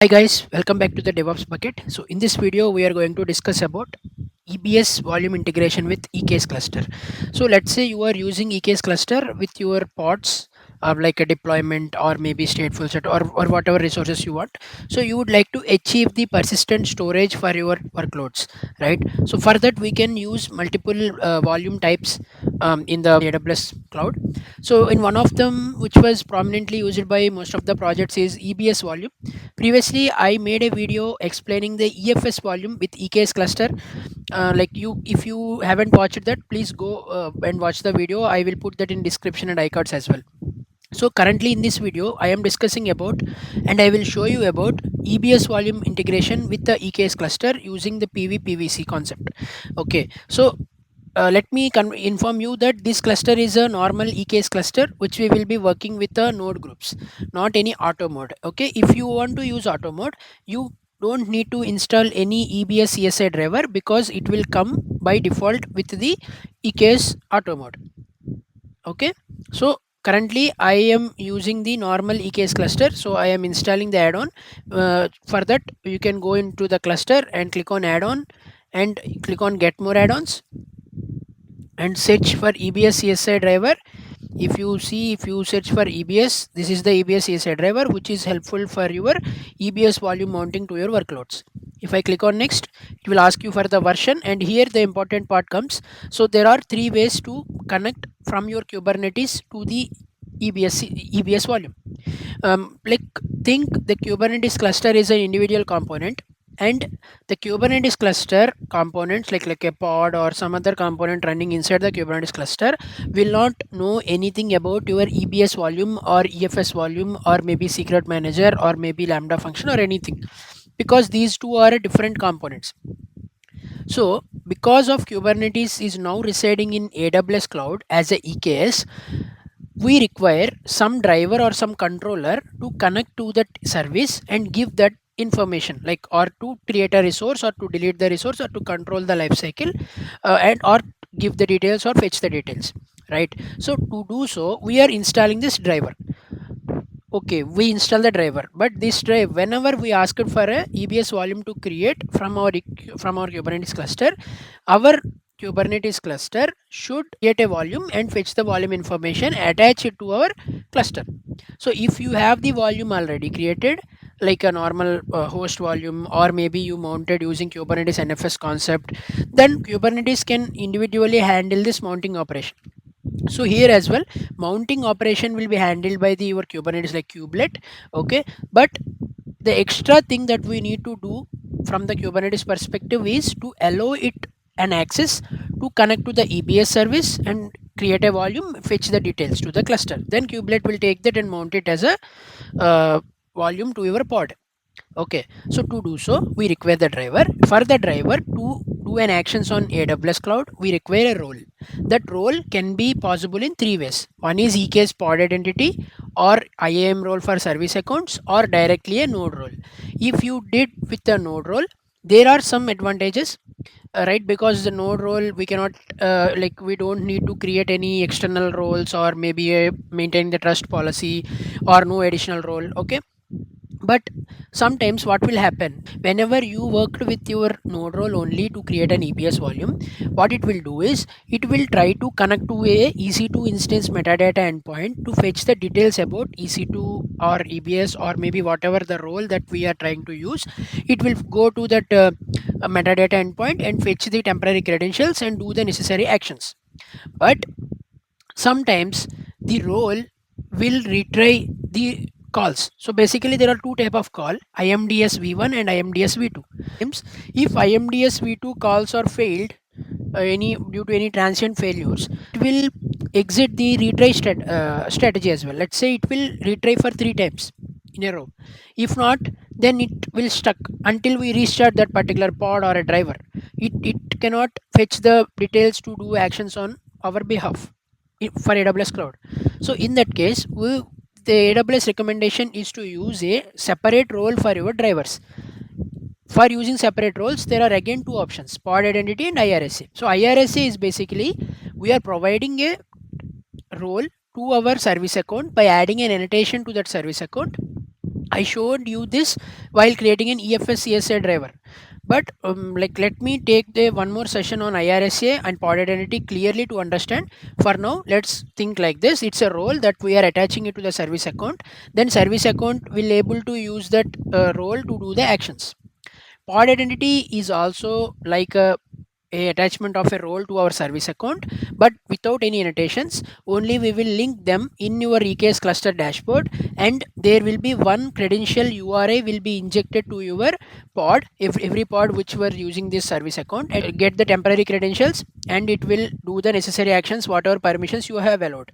Hi guys, welcome back to the DevOps bucket. So in this video, we are going to discuss about EBS volume integration with EKS cluster. So let's say you are using EKS cluster with your pods like a deployment or maybe stateful set or whatever resources you want. So you would like to achieve the persistent storage for your workloads, right? So for that we can use multiple volume types in the AWS cloud. So in one of them, which was prominently used by most of the projects, is EBS volume. Previously, I made a video explaining the EFS volume with EKS cluster. If you haven't watched that, please go and watch the video. I will put that in description and iCards as well. So currently in this video, I am discussing about and I will show you about EBS volume integration with the EKS cluster using the PVC concept. Okay, so let me inform you that this cluster is a normal EKS cluster which we will be working with the node groups, not any auto mode. Okay, if you want to use auto mode, you don't need to install any EBS CSI driver because it will come by default with the EKS auto mode. Okay, so currently I am using the normal EKS cluster, so I am installing the add-on. For that, you can go into the cluster and click on add-on and click on get more add-ons and search for EBS CSI driver. If you search for EBS, this is the EBS CSI driver which is helpful for your EBS volume mounting to your workloads. If I click on next, it will ask you for the version, and here the important part comes. So there are three ways to connect from your Kubernetes to the EBS volume. Like, think the Kubernetes cluster is an individual component, and the Kubernetes cluster components like a pod or some other component running inside the Kubernetes cluster will not know anything about your EBS volume or EFS volume or maybe secret manager or maybe Lambda function or anything, because these two are different components. So because of Kubernetes is now residing in AWS cloud as a EKS, we require some driver or some controller to connect to that service and give that information, like, or to create a resource or to delete the resource or to control the life cycle, and or give the details or fetch the details, right? So to do so, we are installing this driver. Okay, we install the driver, but this drive, whenever we ask it for a EBS volume to create from our Kubernetes cluster, our Kubernetes cluster should create a volume and fetch the volume information, attach it to our cluster. So if you have the volume already created, like a normal host volume, or maybe you mounted using Kubernetes NFS concept, then Kubernetes can individually handle this mounting operation. So here as well, mounting operation will be handled by the your Kubernetes like kubelet. Okay, but the extra thing that we need to do from the Kubernetes perspective is to allow it an access to connect to the EBS service and create a volume, fetch the details to the cluster. Then kubelet will take that and mount it as a volume to your pod. Okay, so to do so, we require the driver. For the driver to do an actions on AWS cloud, we require a role. That role can be possible in three ways. One is EKS pod identity, or IAM role for service accounts, or directly a node role. If you did with the node role, there are some advantages, right? Because the node role, we cannot we don't need to create any external roles or maybe maintain the trust policy or no additional role. Okay, but sometimes what will happen, whenever you worked with your node role only to create an EBS volume, what it will do is it will try to connect to a EC2 instance metadata endpoint to fetch the details about EC2 or EBS or maybe whatever the role that we are trying to use. It will go to that metadata endpoint and fetch the temporary credentials and do the necessary actions. But sometimes the role will retry the calls. So basically there are two type of call, IMDS v1 and IMDS v2. If IMDS v2 calls are failed, any due to any transient failures, it will exit the retry strategy as well. Let's say it will retry for 3 times in a row. If not, then it will stuck until we restart that particular pod or a driver. It cannot fetch the details to do actions on our behalf for AWS cloud. So in that case, the AWS recommendation is to use a separate role for your drivers. For using separate roles, there are again two options, pod identity and IRSA. So IRSA is basically we are providing a role to our service account by adding an annotation to that service account I showed you this while creating an EFS CSI driver. But let me take the one more session on IRSA and pod identity clearly to understand. For now, let's think like this. It's a role that we are attaching it to the service account. Then service account will able to use that role to do the actions. Pod identity is also like a attachment of a role to our service account, but without any annotations. Only we will link them in your EKS cluster dashboard, and there will be one credential URI will be injected to your pod. If every pod which were using this service account and get the temporary credentials, and it will do the necessary actions whatever permissions you have allowed.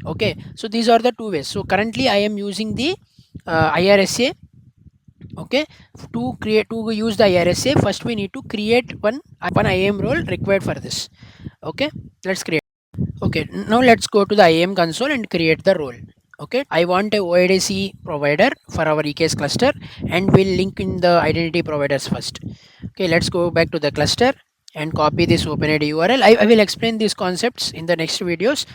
Okay, so these are the two ways. So currently I am using the IRSA. Okay, to use the IRSA, first we need to create one IAM role required for this. Okay, let's create. Okay, now let's go to the IAM console and create the role. Okay, I want a OIDC provider for our EKS cluster, and we'll link in the identity providers first. Okay, let's go back to the cluster and copy this OpenID URL. I will explain these concepts in the next videos.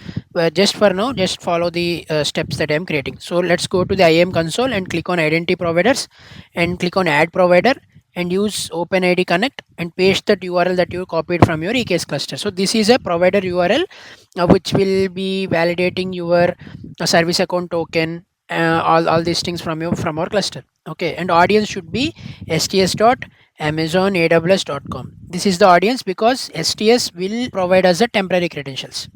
Just for now, just follow the steps that I am creating. So let's go to the IAM console and click on identity providers and click on add provider and use OpenID connect and paste that URL that you copied from your EKS cluster. So this is a provider URL which will be validating your service account token, all these things from our cluster. Okay, and audience should be sts.amazonaws.com. This is the audience because STS will provide us the temporary credentials.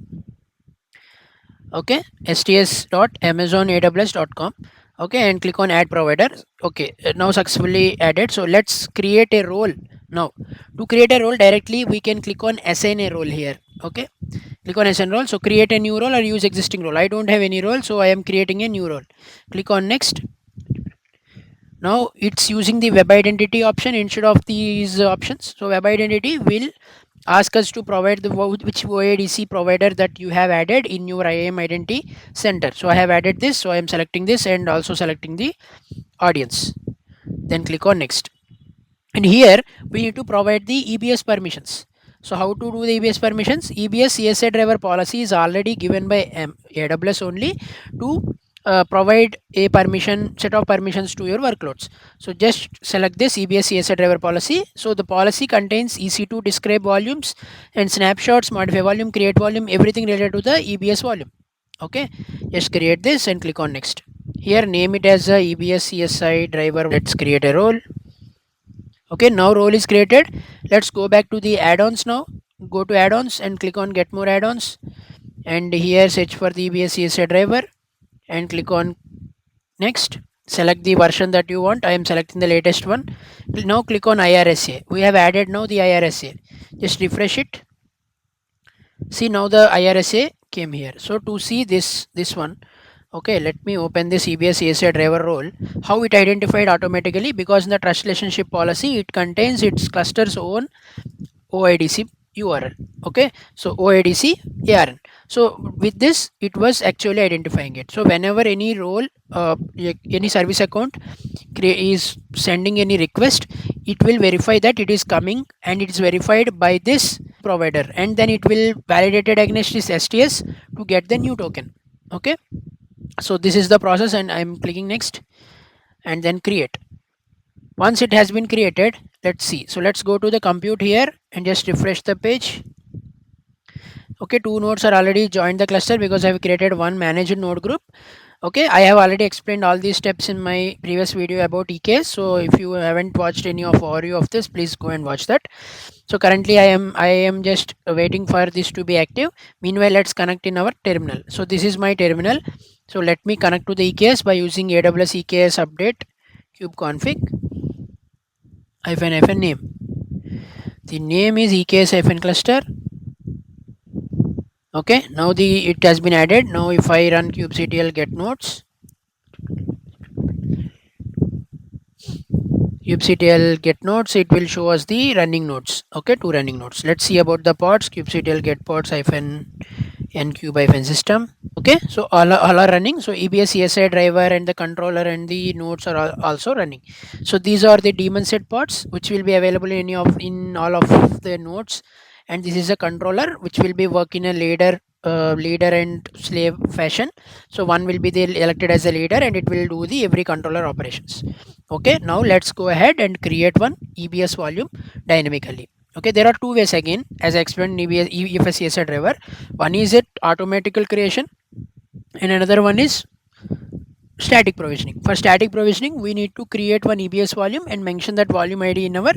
Okay, sts.amazonaws.com. Okay, and click on add provider. Okay, now successfully added. So let's create a role. Now to create a role directly, we can click on assign a role here. Okay, click on assign role. So create a new role or use existing role. I don't have any role, so I am creating a new role. Click on next. Now it's using the web identity option instead of these options. So web identity will ask us to provide the which OIDC provider that you have added in your IAM identity center. So I have added this, so I am selecting this and also selecting the audience. Then click on next. And here we need to provide the EBS permissions. So how to do the EBS permissions? EBS CSI driver policy is already given by AWS only to provide a set of permissions to your workloads. So just select this EBS CSI driver policy. So the policy contains EC2 describe volumes and snapshots, modify volume, create volume, everything related to the EBS volume. Okay, just create this and click on next. Here name it as a EBS CSI driver. Let's create a role. Okay, now role is created. Let's go back to the add-ons now. Go to add-ons and click on get more add-ons, and here search for the EBS CSI driver and click on next. Select the version that you want. I am selecting the latest one. Now click on IRSA. We have added now the IRSA. Just refresh it. See, now the IRSA came here. So to see this one, okay, let me open this EBS CSI driver role. How it identified automatically, because in the trust relationship policy it contains its cluster's own OIDC URL. Okay, so OIDC ARN. So with this it was actually identifying it. So whenever any role any service account is sending any request, it will verify that it is coming and it is verified by this provider, and then it will validate it against this STS to get the new token. Okay, so this is the process, and I'm clicking next and then create. Once it has been created, let's see. So let's go to the compute here and just refresh the page. Okay, 2 nodes are already joined the cluster because I've created one managed node group. Okay, I have already explained all these steps in my previous video about EKS. So if you haven't watched any overview of this, please go and watch that. So currently I am just waiting for this to be active. Meanwhile, let's connect in our terminal. So this is my terminal. So let me connect to the EKS by using AWS EKS update kubeconfig --- name. The name is EKS -cluster. Okay, now it has been added. Now if I run kubectl get nodes, it will show us the running nodes. Okay, 2 running nodes. Let's see about the pods. Kubectl get pods -ncube system. Okay, so all are running. So EBS CSI driver and the controller and the nodes are also running. So these are the daemon set pods which will be available in all of the nodes, and this is a controller which will be working a ladder leader and slave fashion. So one will be the elected as a leader and it will do the every controller operations. Okay, now let's go ahead and create one EBS volume dynamically. Okay, there are two ways again as I explained in EBS CSI driver. One is it automatical creation and another one is static provisioning. For static provisioning, we need to create one EBS volume and mention that volume ID in our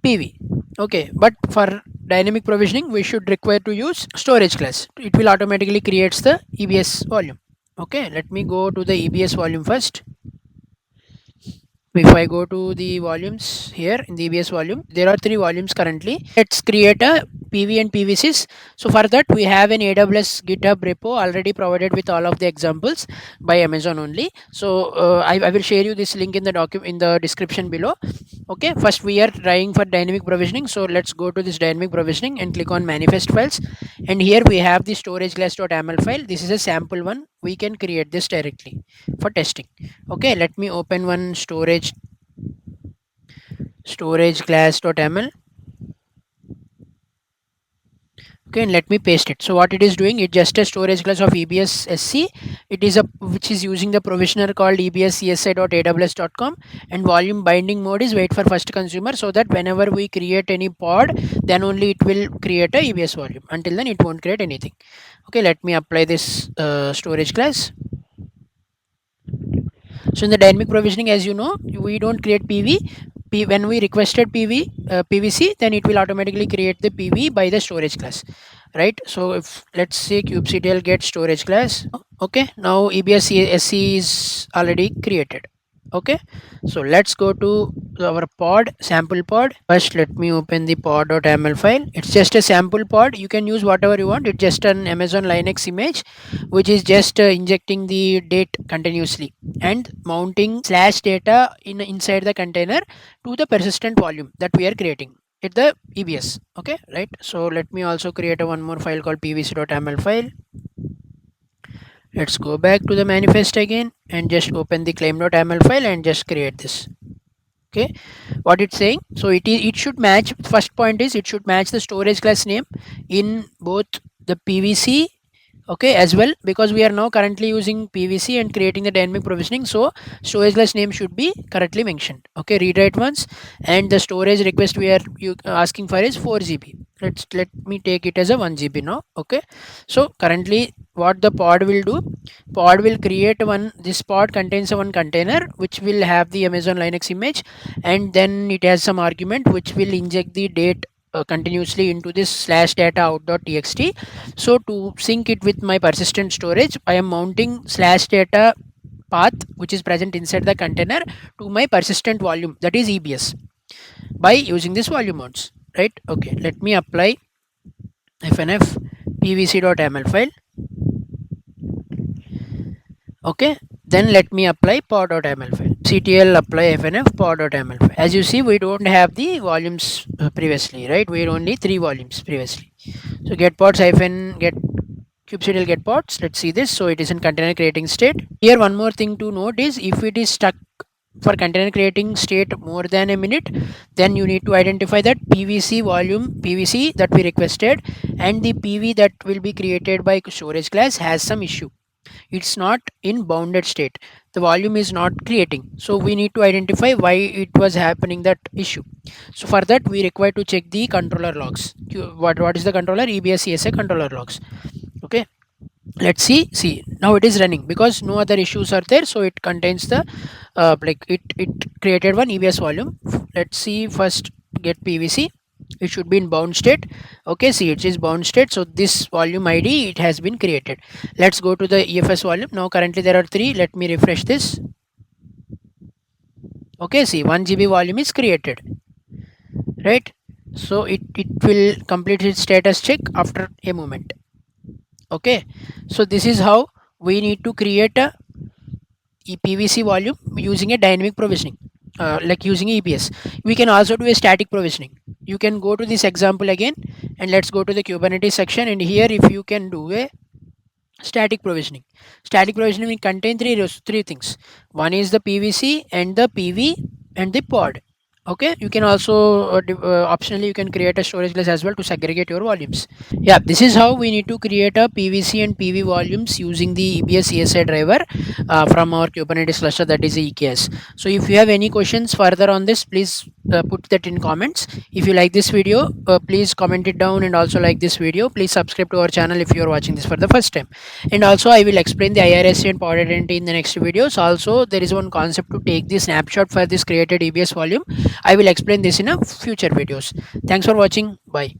PV. Okay, but for dynamic provisioning, we should require to use storage class. It will automatically creates the EBS volume. Okay, let me go to the EBS volume first. If I go to the volumes here in the EBS volume, there are three volumes currently. Let's create a PV and PVCs. So for that, we have an AWS GitHub repo already provided with all of the examples by Amazon only. So I will share you this link in the document in the description below. Okay, first we are trying for dynamic provisioning. So let's go to this dynamic provisioning and click on manifest files. And here we have the storageclass.yaml file. This is a sample one. We can create this directly for testing. Okay, let me open one storageclass.yaml. Okay, and let me paste it. So what it is doing, it's just a storage class of EBS SC. It is a which is using the provisioner called EBS CSI.aws.com, and volume binding mode is wait for first consumer, so that whenever we create any pod, then only it will create a EBS volume. Until then, it won't create anything. Okay, let me apply this storage class. So in the dynamic provisioning, as you know, we don't create PV. When we requested PVC, then it will automatically create the PV by the storage class, right? So if let's say kubectl get storage class. Okay, now EBS SC is already created. Okay, so let's go to our pod, sample pod. First, let me open the pod.yaml file. It's just a sample pod. You can use whatever you want. It's just an Amazon Linux image, which is just injecting the date continuously and mounting slash data inside the container to the persistent volume that we are creating at the EBS. Okay, right? So let me also create a one more file called pvc.yaml file. Let's go back to the manifest again and just open the claim.yaml file and just create this. Okay, what it's saying, so it should match. First point is it should match the storage class name in both the PVC, okay, as well, because we are now currently using PVC and creating the dynamic provisioning, so storage class name should be correctly mentioned. Okay, read write once, and the storage request we are asking for is 4 GB. Let me take it as a 1 GB now. Okay, so currently what the pod will do, pod will create this pod contains one container which will have the Amazon Linux image, and then it has some argument which will inject the date continuously into this slash data out.txt. So to sync it with my persistent storage, I am mounting slash data path which is present inside the container to my persistent volume, that is EBS, by using this volume mounts, right? Okay, let me apply fnf pvc.yaml file. Okay, then let me apply pod.yaml file. CTL apply fnf pod.yaml file. As you see, we don't have the volumes previously, right? We had only 3 volumes previously. So get pods hyphen get kubectl get pods. Let's see this. So it is in container creating state. Here one more thing to note is if it is stuck for container creating state more than a minute, then you need to identify that PVC volume PVC that we requested and the PV that will be created by storage class has some issue. It's not in bounded state, the volume is not creating, so we need to identify why it was happening that issue. So for that we require to check the controller logs. What is the controller? EBS CSI controller logs. Okay, let's see now it is running because no other issues are there, so it contains the like it created one EBS volume. Let's see first get PVC, it should be in bound state. Okay, see it is bound state, so this volume ID it has been created. Let's go to the EFS volume. Now currently there are 3. Let me refresh this. Okay, see 1 GB volume is created, right? So it will complete its status check after a moment. Okay, so this is how we need to create a PVC volume using a dynamic provisioning, like using EBS. We can also do a static provisioning. You can go to this example again and let's go to the Kubernetes section, and here if you can do a static provisioning. Static provisioning will contain three things. One is the PVC and the PV and the pod. Okay, you can also optionally you can create a storage class as well to segregate your volumes. Yeah, this is how we need to create a PVC and PV volumes using the EBS CSI driver from our Kubernetes cluster, that is EKS. So if you have any questions further on this, please put that in comments. If you like this video, please comment it down, and also like this video. Please subscribe to our channel if you are watching this for the first time. And also I will explain the IRSC and pod identity in the next videos. Also there is one concept to take the snapshot for this created EBS volume. I will explain this in a future videos. Thanks for watching. Bye.